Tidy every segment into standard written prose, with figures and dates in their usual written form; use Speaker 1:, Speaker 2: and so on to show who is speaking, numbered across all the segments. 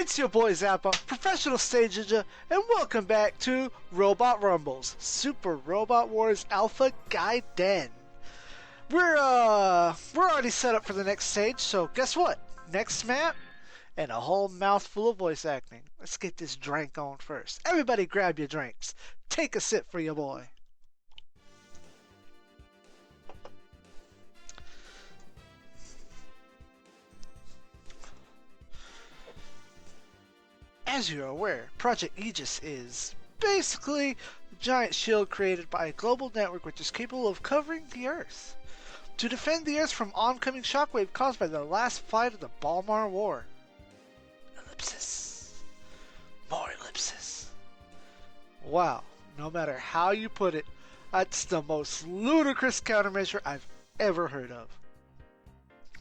Speaker 1: It's your boy Zappa, professional stage ninja, and welcome back to Robot Rumbles, Super Robot Wars Alpha Gaiden. We're already set up for the next stage, so guess what? Next map, and a whole mouthful of voice acting. Let's get this drink on first. Everybody grab your drinks. Take a sip for your boy. As you are aware, Project Aegis is basically a giant shield created by a global network which is capable of covering the Earth to defend the Earth from oncoming shockwave caused by the last fight of the Balmar War. Ellipsis. More ellipsis. Wow, no matter how you put it, that's the most ludicrous countermeasure I've ever heard of.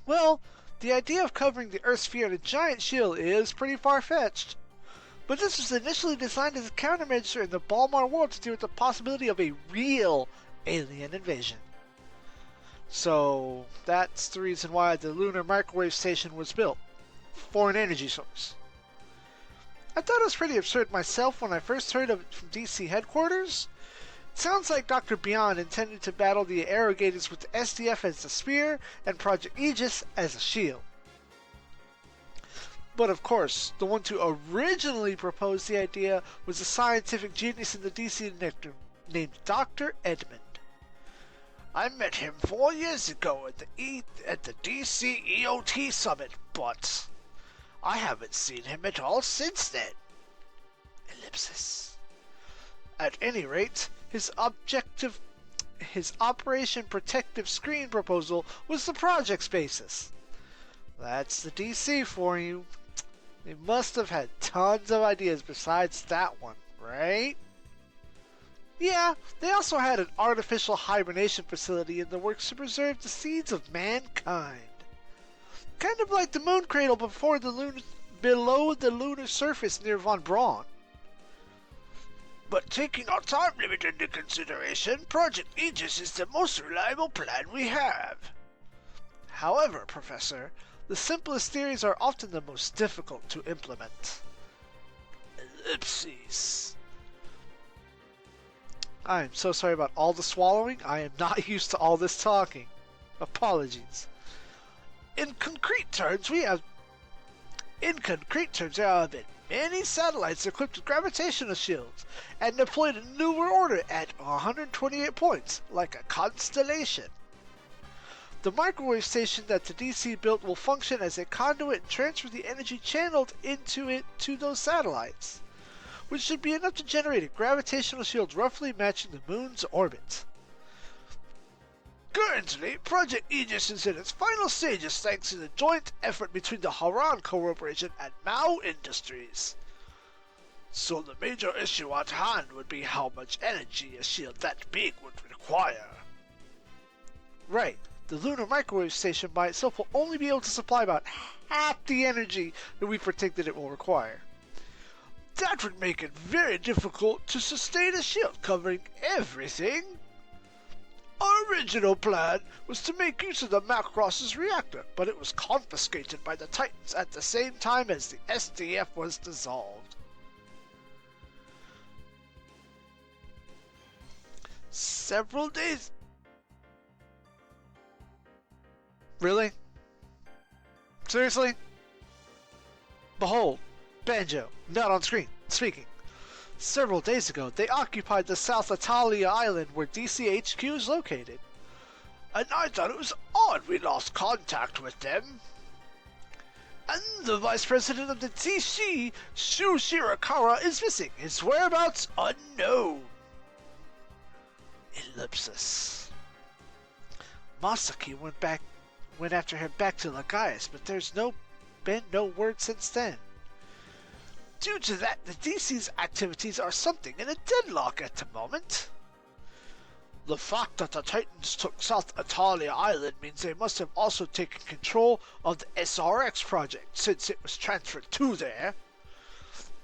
Speaker 1: Well, the idea of covering the Earth sphere in a giant shield is pretty far-fetched. But this was initially designed as a countermeasure in the Balmar world to deal with the possibility of a real alien invasion. So that's the reason why the lunar microwave station was built, for an energy source. I thought it was pretty absurd myself when I first heard of it from DC headquarters. It sounds like Dr. Beyond intended to battle the Arrogators with the SDF as the spear and Project Aegis as a shield. But of course, the one to originally propose the idea was a scientific genius in the DC nectar named Dr. Edmund. I met him 4 years ago at the DC EOT summit, but I haven't seen him at all since then. Ellipsis. At any rate, his Operation Protective Screen proposal was the project's basis. That's the DC for you. They must have had tons of ideas besides that one, right? Yeah, they also had an artificial hibernation facility in the works to preserve the seeds of mankind. Kind of like the moon cradle below the lunar surface near Von Braun. But taking our time limit into consideration, Project Aegis is the most reliable plan we have. However, Professor, the simplest theories are often the most difficult to implement. Ellipses. I am so sorry about all the swallowing. I am not used to all this talking. Apologies. In concrete terms, there have been many satellites equipped with gravitational shields and deployed in New World Order at 128 points, like a constellation. The microwave station that the DC built will function as a conduit and transfer the energy channeled into it to those satellites, which should be enough to generate a gravitational shield roughly matching the moon's orbit. Currently, Project Aegis is in its final stages thanks to the joint effort between the Haran Corporation and Mao Industries. So the major issue at hand would be how much energy a shield that big would require. Right. The lunar microwave station by itself will only be able to supply about half the energy that we predicted it will require. That would make it very difficult to sustain a shield covering everything. Our original plan was to make use of the Macross's reactor, but it was confiscated by the Titans at the same time as the SDF was dissolved. Several days... Really? Seriously? Behold, Banjo, not on screen, speaking. Several days ago, they occupied the South Italia island where DCHQ is located. And I thought it was odd we lost contact with them. And the Vice President of the TC, Shu Shirakara, is missing. His whereabouts unknown. Ellipsis. Masaki went after him back to Lagaius, but there's been no word since then. Due to that, the DC's activities are something in a deadlock at the moment. The fact that the Titans took South Italia Island means they must have also taken control of the SRX project, since it was transferred to there.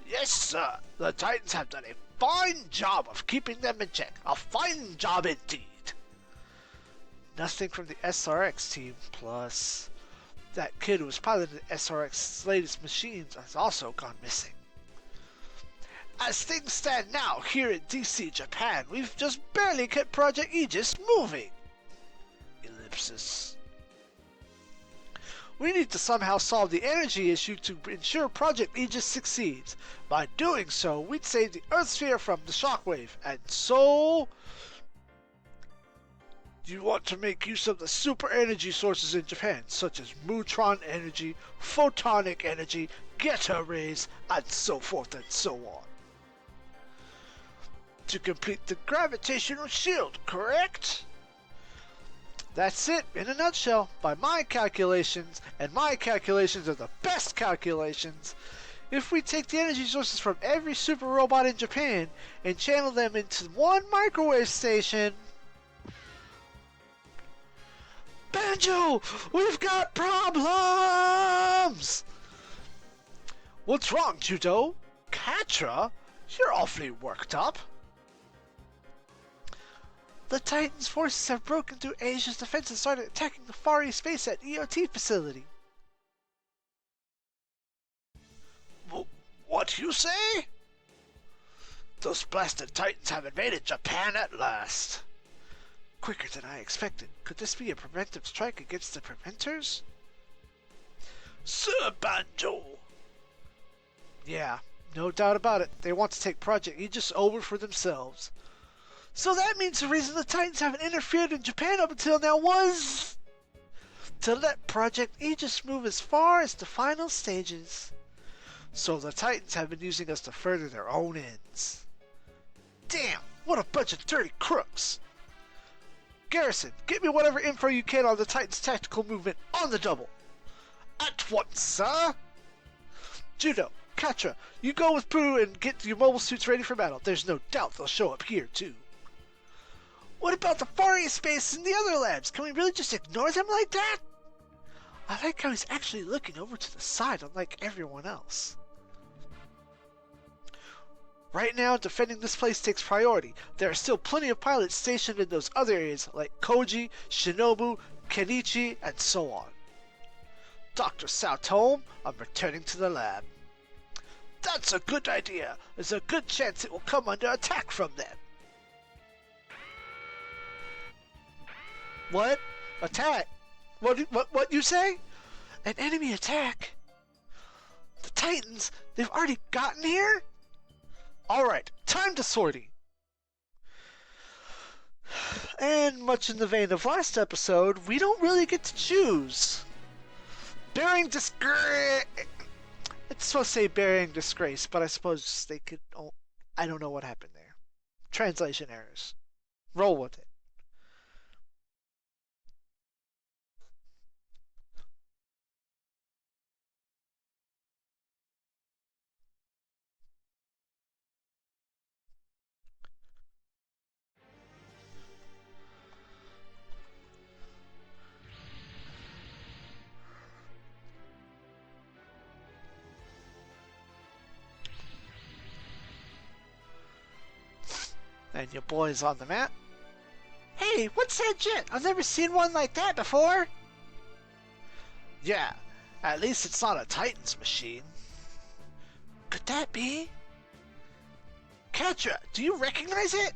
Speaker 1: Yes, sir, the Titans have done a fine job of keeping them in check. A fine job indeed. Nothing from the SRX team, plus That kid who was piloting SRX's latest machines has also gone missing. As things stand now, here in DC, Japan, we've just barely kept Project Aegis moving. Ellipsis. We need to somehow solve the energy issue to ensure Project Aegis succeeds. By doing so, we'd save the Earth sphere from the shockwave, and so... You want to make use of the super energy sources in Japan, such as Mutron energy, photonic energy, Geta rays, and so forth and so on. To complete the gravitational shield, correct? That's it, in a nutshell. By my calculations, and my calculations are the best calculations, if we take the energy sources from every super robot in Japan and channel them into one microwave station... Banjo! We've got problems! What's wrong, Judo? Katra? You're awfully worked up. The Titan's forces have broken through Asia's defense and started attacking the Far East base at EOT facility. What you say? Those blasted Titans have invaded Japan at last. Quicker than I expected. Could this be a preventive strike against the preventers? Sir Banjo! Yeah, no doubt about it. They want to take Project Aegis over for themselves. So that means the reason the Titans haven't interfered in Japan up until now was... to let Project Aegis move as far as the final stages. So the Titans have been using us to further their own ends. Damn, what a bunch of dirty crooks! Garrison, get me whatever info you can on the Titan's tactical movement on the double. At once, sir! Judo, Katra, you go with Pooh and get your mobile suits ready for battle. There's no doubt they'll show up here, too. What about the Far East base and the other labs? Can we really just ignore them like that? I like how he's actually looking over to the side, unlike everyone else. Right now, defending this place takes priority. There are still plenty of pilots stationed in those other areas, like Koji, Shinobu, Kenichi, and so on. Dr. St02, I'm returning to the lab. That's a good idea. There's a good chance it will come under attack from them. What? Attack? What you say? An enemy attack? The Titans? They've already gotten here? Alright, time to sortie. And much in the vein of last episode, we don't really get to choose. Bearing disgrace... It's supposed to say bearing disgrace, but I suppose they could... Oh, I don't know what happened there. Translation errors. Roll with it. And your boy's on the map. Hey, what's that jet? I've never seen one like that before. Yeah, at least it's not a Titan's machine. Could that be? Katra, do you recognize it?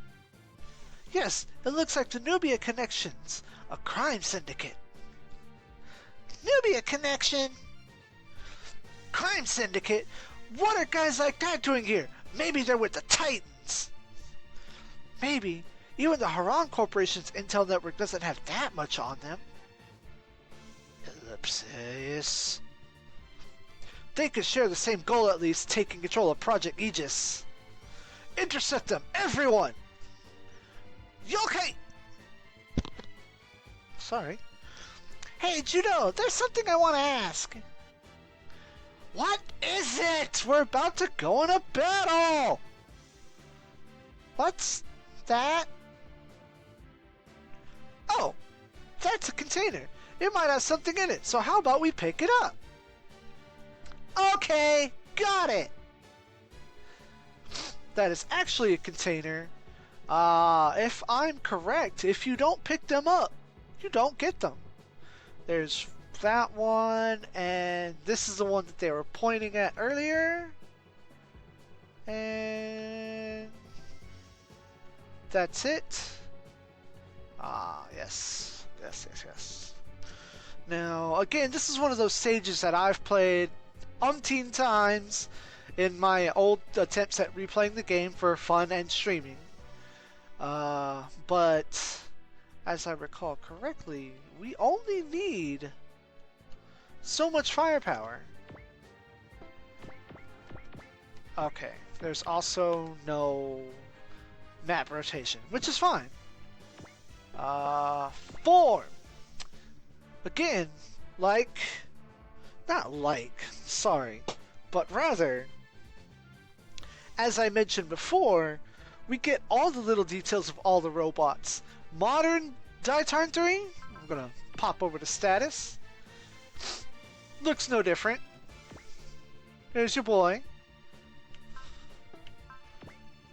Speaker 1: Yes, it looks like the Nubia Connections, a crime syndicate. Nubia Connection? Crime syndicate? What are guys like that doing here? Maybe they're with the Titans. Maybe. Even the Haran Corporation's intel network doesn't have that much on them. Ellipsis. They could share the same goal at least, taking control of Project Aegis. Intercept them, everyone! Yokai! Sorry. Hey, Judo, there's something I want to ask. What is it? We're about to go in a battle! What's that? Oh, that's a container. It might have something in it, so how about we pick it up? Okay, got it. That is actually a container. If I'm correct, if you don't pick them up, you don't get them. There's that one, and this is the one that they were pointing at earlier. And that's it. Ah, yes. Yes. Now, again, this is one of those stages that I've played umpteen times in my old attempts at replaying the game for fun and streaming. But as I recall correctly, we only need so much firepower. Okay, there's also no map rotation, which is fine. Form. Again, sorry, but rather, as I mentioned before, we get all the little details of all the robots. Modern Daitarn 3, I'm gonna pop over to status. Looks no different. There's your boy.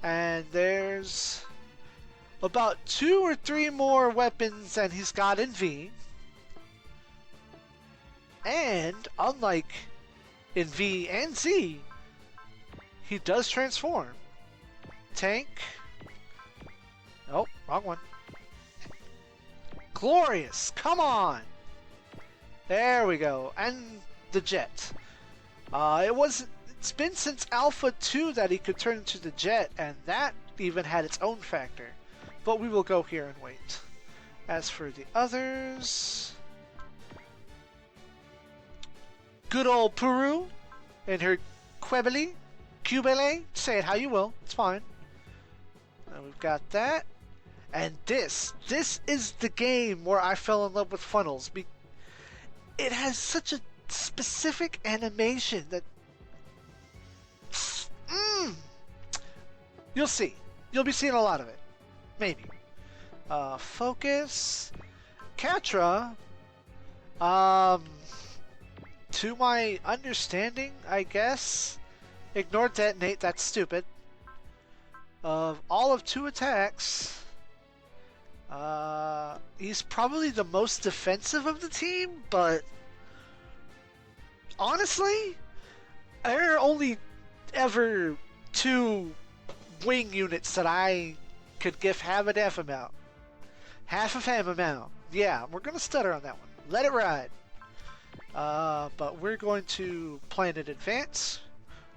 Speaker 1: And there's about 2 or 3 more weapons than he's got in V. And unlike in V and Z, he does transform. Tank. Oh, wrong one. Glorious, come on! There we go, and the jet. It's been since Alpha 2 that he could turn into the jet, and that even had its own factor. But we will go here and wait. As for the others, good old Puru and her Qubele, say it how you will, it's fine. And we've got that. And this is the game where I fell in love with funnels. It has such a specific animation that you'll see. You'll be seeing a lot of it. Maybe. Focus. Catra. To my understanding, I guess. Ignore detonate, that's stupid. Of all of 2 attacks, he's probably the most defensive of the team, but honestly, there are only ever 2 wing units that I could give half of half amount. Half of half amount. Yeah, we're gonna stutter on that one. Let it ride. But we're going to plan in advance.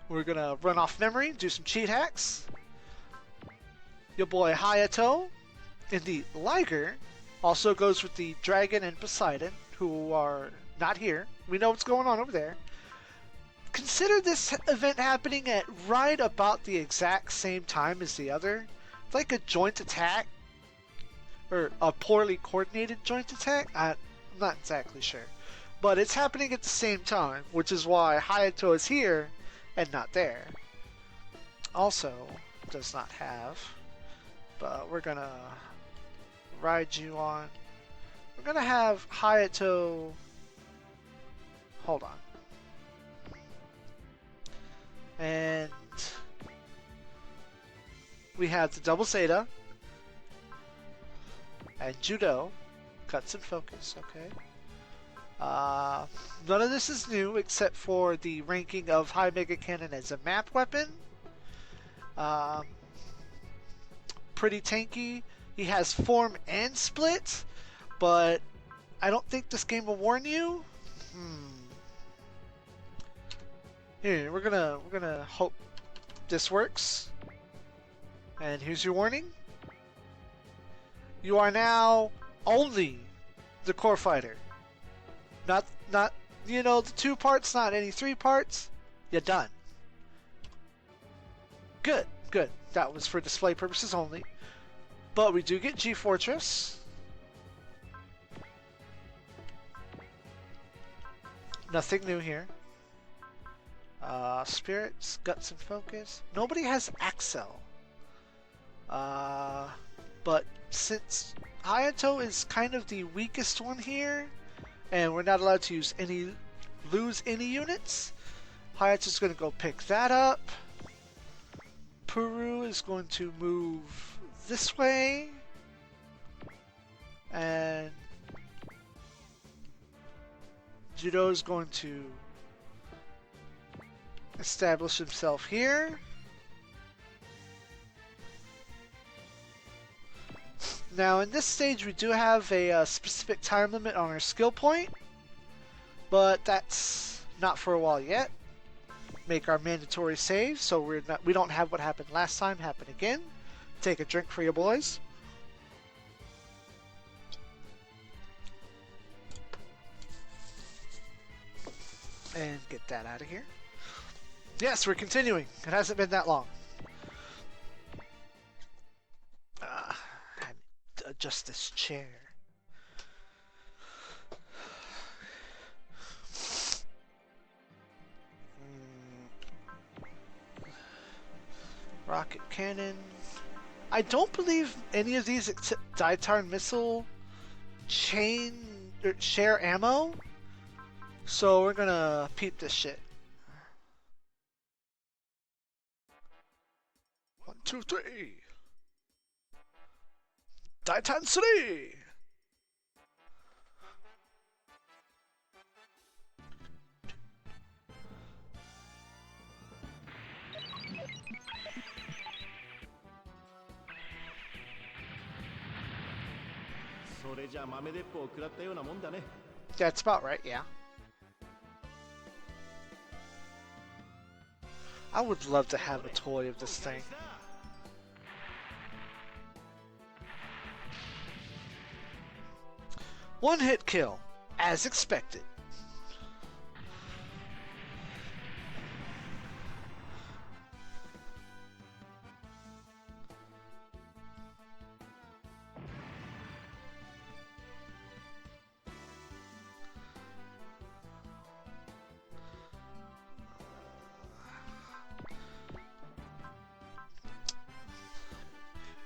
Speaker 1: We're gonna run off memory, do some cheat hacks. Your boy Hayato in the Liger also goes with the Dragon and Poseidon, who are not here. We know what's going on over there. Consider this event happening at right about the exact same time as the other. It's like a joint attack, or a poorly coordinated joint attack. I'm not exactly sure. But it's happening at the same time, which is why Hayato is here and not there. Also, does not have, but we're gonna ride you on. We're gonna have Hayato. Hold on. And we have the double Zeta and Judo. Cuts and focus, okay. None of this is new except for the ranking of High Mega Cannon as a map weapon. Pretty tanky. He has form and split, but I don't think this game will warn you. Here, we're gonna hope this works. And here's your warning. You are now only the core fighter. Not you know, the 2 parts, not any 3 parts. You're done. Good. That was for display purposes only. But we do get G-Fortress. Nothing new here. Spirits, Guts and Focus. Nobody has Axel. But since Hayato is kind of the weakest one here, and we're not allowed to lose any units, Hayato's going to go pick that up. Puru is going to move this way. And Judo is going to establish himself here. Now in this stage we do have a specific time limit on our skill point, but that's not for a while yet. Make our mandatory save so we don't have what happened last time happen again. Take a drink for you boys. And get that out of here. Yes, we're continuing. It hasn't been that long. Adjust this chair. Rocket cannon. I don't believe any of these except Dietarn missile share ammo. So we're gonna peep this shit. 1, 2, 3. Dietarn 3. That's about right, yeah. I would love to have a toy of this thing. One hit kill, as expected.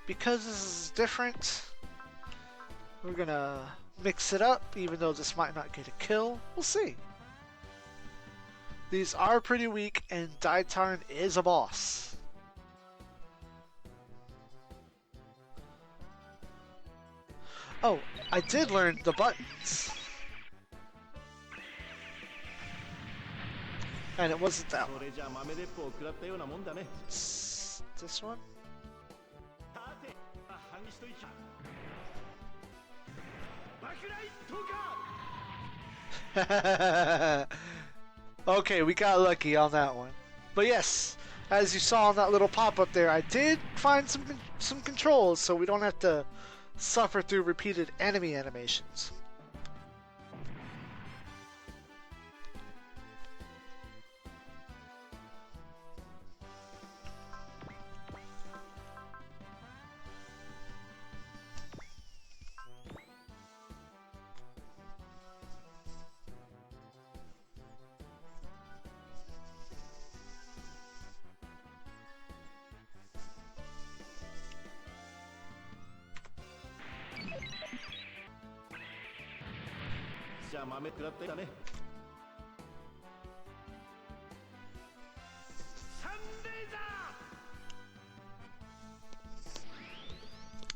Speaker 1: Because this is different, we're gonna mix it up, even though this might not get a kill. We'll see. These are pretty weak, and Dietarn is a boss. Oh, I did learn the buttons. And it wasn't that one. It's this one? Okay, we got lucky on that one. But yes, as you saw on that little pop-up there, I did find some controls so we don't have to suffer through repeated enemy animations.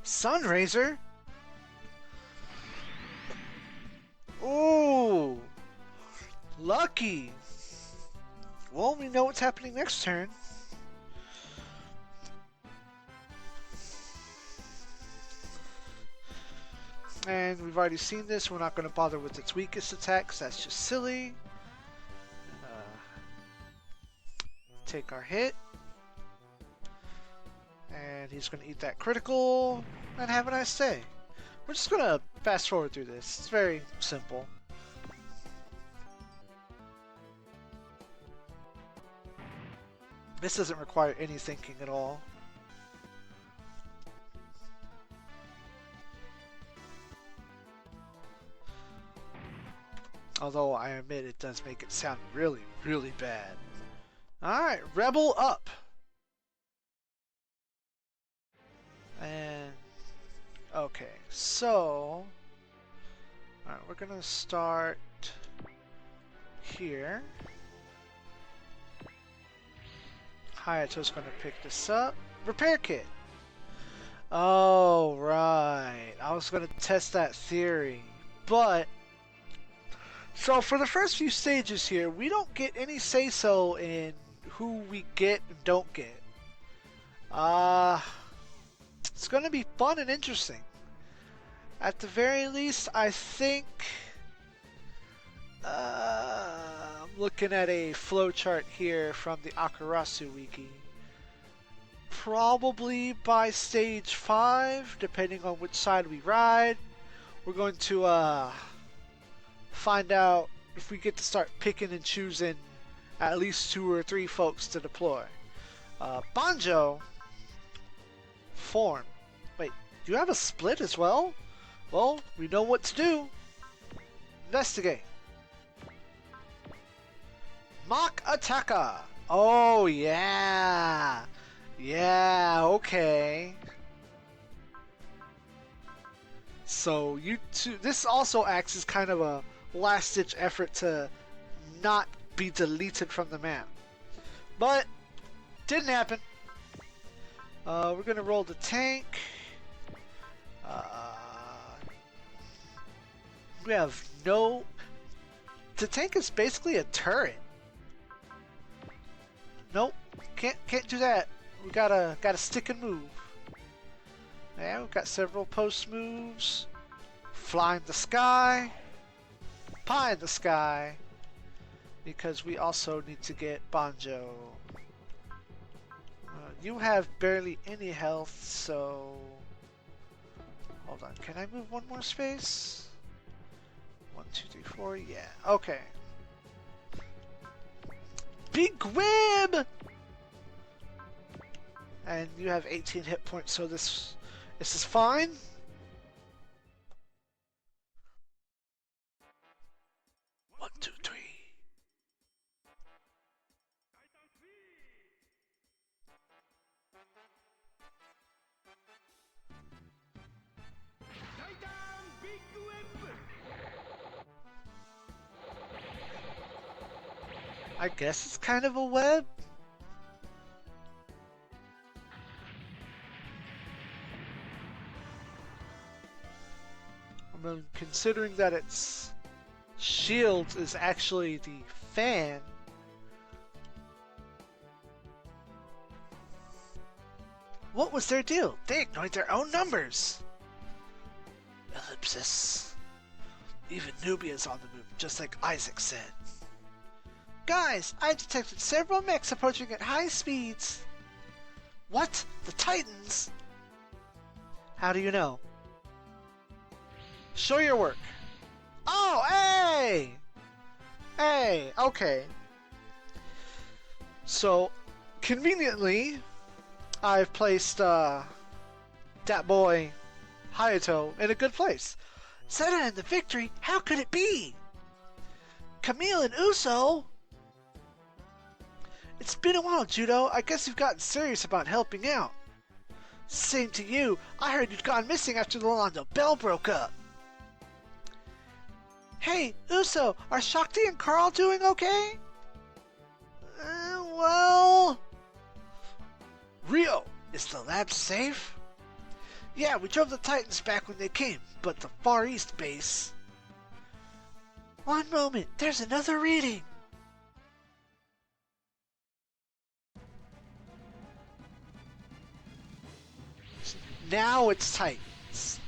Speaker 1: Sunraiser? Ooh, lucky. Well, we know what's happening next turn. And we've already seen this. We're not going to bother with its weakest attacks. That's just silly. Take our hit. And he's going to eat that critical. And have a nice day. We're just going to fast forward through this. It's very simple. This doesn't require any thinking at all. Although I admit it does make it sound really, really bad. Alright, Rebel up! And... okay, so... alright, we're gonna start... here. Hayato's gonna pick this up. Repair kit! Oh, right. I was gonna test that theory, but... So for the first few stages here, we don't get any say-so in who we get and don't get. It's going to be fun and interesting. At the very least, I think I'm looking at a flowchart here from the Akarasu Wiki. Probably by stage 5, depending on which side we ride, we're going to find out if we get to start picking and choosing at least 2 or 3 folks to deploy. Banjo form. Wait, do you have a split as well? Well, we know what to do. Investigate. Mock attacker. Oh yeah. Yeah, okay. So you two, this also acts as kind of a last-ditch effort to not be deleted from the map. But didn't happen. We're gonna roll the tank. We have no. The tank is basically a turret. Nope, can't do that. We gotta stick and move. Yeah, we've got several post moves. Fly in the sky, pie in the sky, because we also need to get Banjo. You have barely any health, so hold on. Can I move one more space? 1, 2, 3, 4. Yeah. Okay. Big Web! And you have 18 hit points, so this is fine. One, two, three. I guess it's kind of a web. I mean, considering that its shield is actually the fan. What was their deal? They ignored their own numbers. Ellipsis. Even Nubia's on the move, just like Isaac said. Guys, I detected several mechs approaching at high speeds. What? The Titans? How do you know? Show your work. Oh, hey! Hey, okay. So, conveniently, I've placed that boy Hayato in a good place. Seta and the victory? How could it be? Camille and Uso? It's been a while, Judo. I guess you've gotten serious about helping out. Same to you. I heard you'd gone missing after the Londo Bell broke up. Hey, Uso, are Shakti and Carl doing okay? Well... Rio, is the lab safe? Yeah, we drove the Titans back when they came, but the Far East base... One moment, there's another reading. Now it's Titans.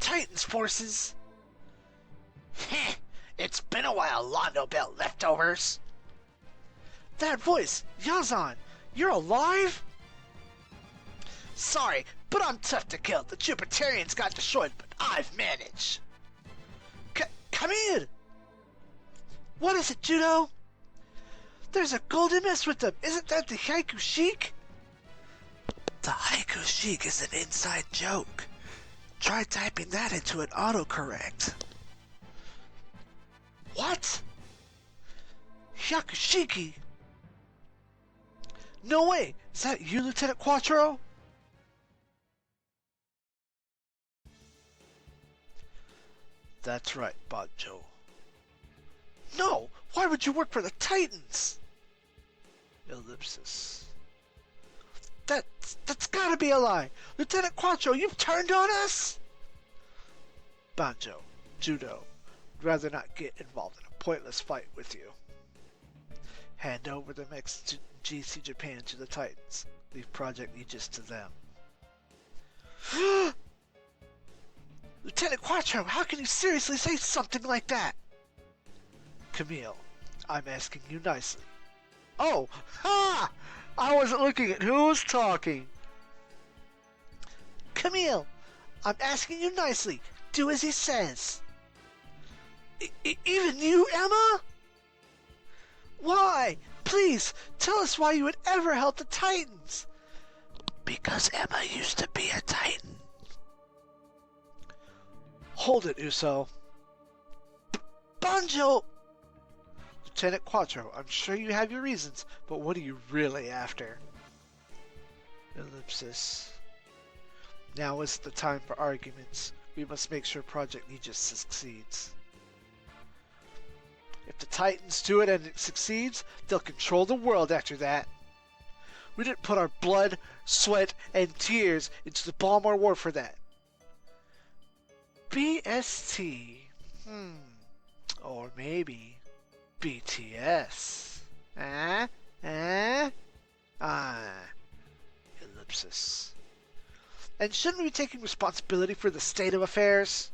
Speaker 1: Titans forces. Heh, it's been a while, Londo Bell leftovers. That voice, Yazan, you're alive? Sorry, but I'm tough to kill. The Jupiterians got destroyed, but I've managed. Come here! What is it, Judo? There's a golden mess with them. Isn't that the Haiku Sheik? The Haiku Sheik is an inside joke. Try typing that into an autocorrect. What? Hyakushiki? No way! Is that you, Lieutenant Quattro? That's right, Banjo. No! Why would you work for the Titans? Ellipsis. That's gotta be a lie. Lieutenant Quattro, you've turned on us? Banjo, Judo, I'd rather not get involved in a pointless fight with you. Hand over the GC Japan to the Titans. Leave Project Aegis to them. Lieutenant Quattro, how can you seriously say something like that? Camille, I'm asking you nicely. Oh, ha! I wasn't looking at who was talking. Camille, I'm asking you nicely. Do as he says. Even you, Emma? Why? Please, tell us why you would ever help the Titans. Because Emma used to be a Titan. Hold it, Uso. Banjo! Lieutenant Quattro, I'm sure you have your reasons, but what are you really after? Ellipsis. Now is the time for arguments. We must make sure Project Aegis succeeds. If the Titans do it and it succeeds, they'll control the world after that. We didn't put our blood, sweat, and tears into the Balmar War for that. BST. Or maybe BTS. Ellipsis. And shouldn't we be taking responsibility for the state of affairs?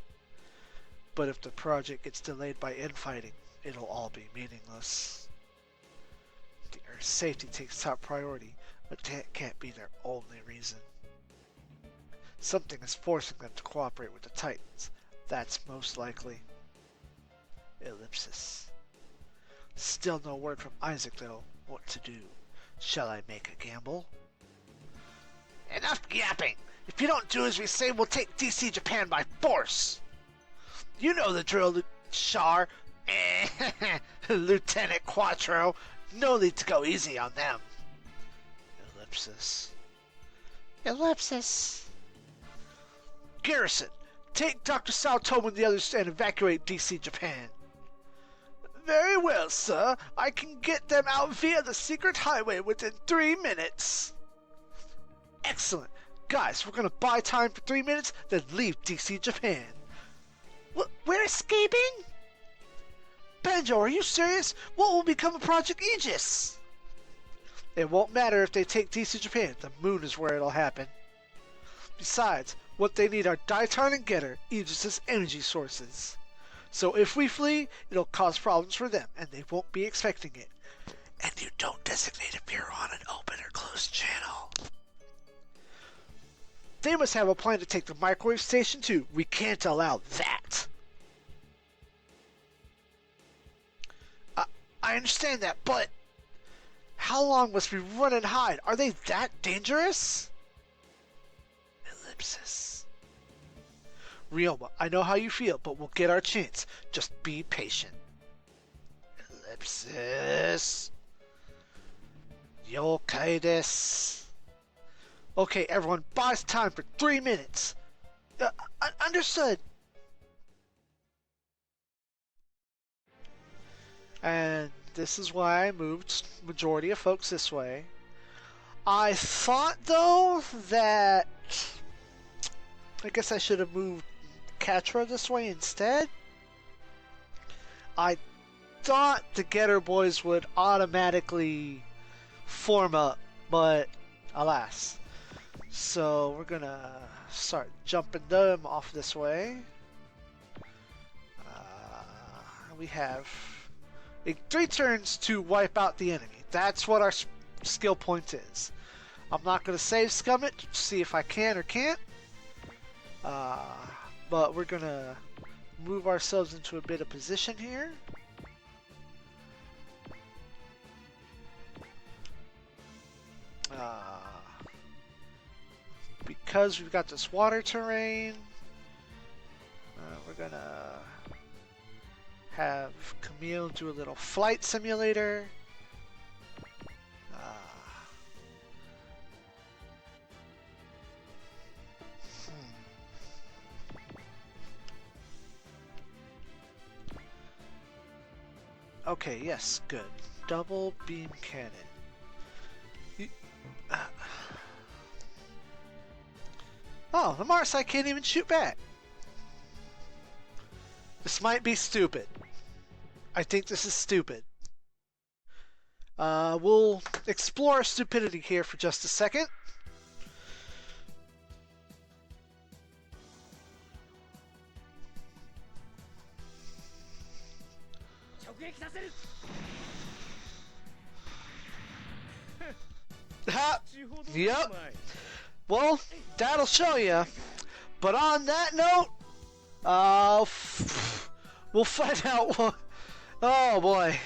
Speaker 1: But if the project gets delayed by infighting, it'll all be meaningless. The Earth's safety takes top priority, but that can't be their only reason. Something is forcing them to cooperate with the Titans. That's most likely. Ellipsis. Still no word from Isaac, though. What to do? Shall I make a gamble? Enough yapping! If you don't do as we say, we'll take DC Japan by force! You know the drill, Char. Lieutenant Quattro. No need to go easy on them. Ellipsis. Ellipsis. Garrison, take Dr. St02 and the others and evacuate DC Japan. Very well, sir. I can get them out via the secret highway within 3 minutes. Excellent. Guys, we're gonna buy time for 3 minutes, then leave DC Japan. We're escaping? Banjo, are you serious? What will become of Project Aegis? It won't matter if they take DC Japan. The moon is where it'll happen. Besides, what they need are Daiton and Getter, Aegis' energy sources. So if we flee, it'll cause problems for them, and they won't be expecting it. And you don't designate if you're on an open or closed channel. They must have a plan to take the microwave station too. We can't allow that. I understand that, but how long must we run and hide? Are they that dangerous? Ellipsis. Ryoma, I know how you feel, but we'll get our chance. Just be patient. Ellipsis. Yokai desu. Okay, everyone, buys time for 3 minutes. Understood. And this is why I moved majority of folks this way. I thought, though, that I guess I should have moved Katra this way instead. I thought the Getter Boys would automatically form up, but alas. So we're gonna start jumping them off this way. We have 3 turns to wipe out the enemy. That's what our skill point is. I'm not gonna save scum it to see if I can or can't. But we're gonna move ourselves into a bit of position here. Because we've got this water terrain, we're gonna have Camille do a little flight simulator. Okay, yes, good. Double beam cannon. Oh, the Mars side can't even shoot back. This might be stupid. I think this is stupid. We'll explore stupidity here for just a second. Ha! Yep. Well, that'll show you. But on that note, we'll find out what. Oh boy.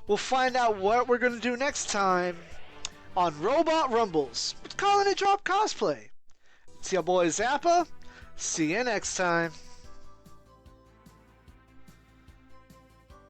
Speaker 1: We'll find out what we're gonna do next time on Robot Rumbles with Calling It Drop Cosplay. It's your boy Zappa. See you next time.